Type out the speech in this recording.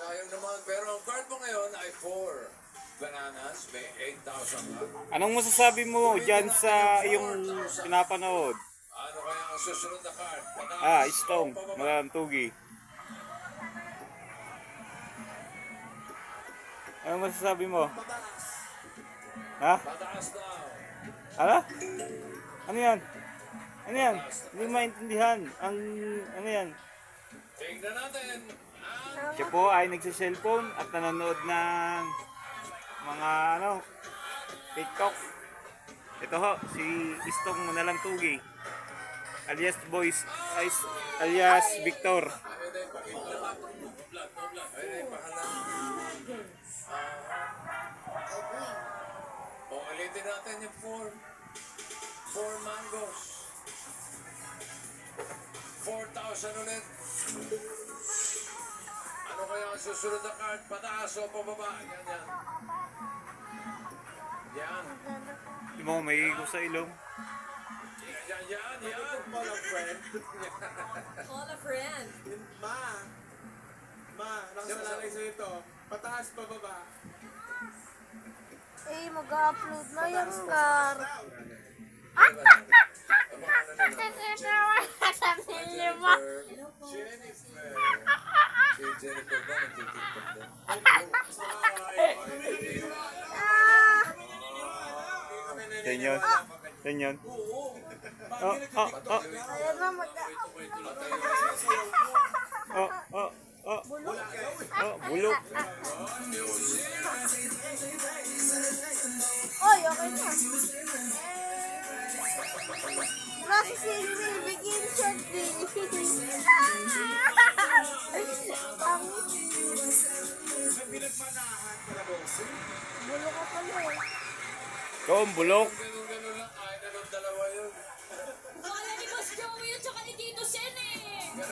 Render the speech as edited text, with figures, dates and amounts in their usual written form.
sayang naman. Pero ang card mo ngayon ay 4 bananas, may 8,000 ka. Anong masasabi mo dyan sa iyong pinapanood? Ano kaya ang susunod na card? Pataas Stone, o pababa? Malang Tugi. Anong masasabi mo? Ha? Pataas daw. Ano? Ano yan? Ano yan? Hindi maintindihan. Ang ano yan? Tingnan natin. Siya po ay nagsa-cellphone at nanonood ng mga TikTok. Ito ho, si Istong Manalang Tugi. Alias Boys, alias Victor. Ayun ay pakita. Vlog. Ayun ay pahala. O, ulitin natin yung 4 mangoes. 4,000 ulit. Ano kaya ang susunod na card? Pataas o pababa? Yan. Yan. Di mo may ko sa ilong. Yan. Call a friend. Call a friend. Nakasalalay sa ito. Pataas pa baba. Eh, mag-upload na yung car. Jennifer. Si Jennifer ba nagtitiktok din? Yan yun. Yan yun. Ayan na, Bulok. Oy, okay na. Nasa single begin shortly. Ang bulo ka pala eh. Ikaw ang bulok.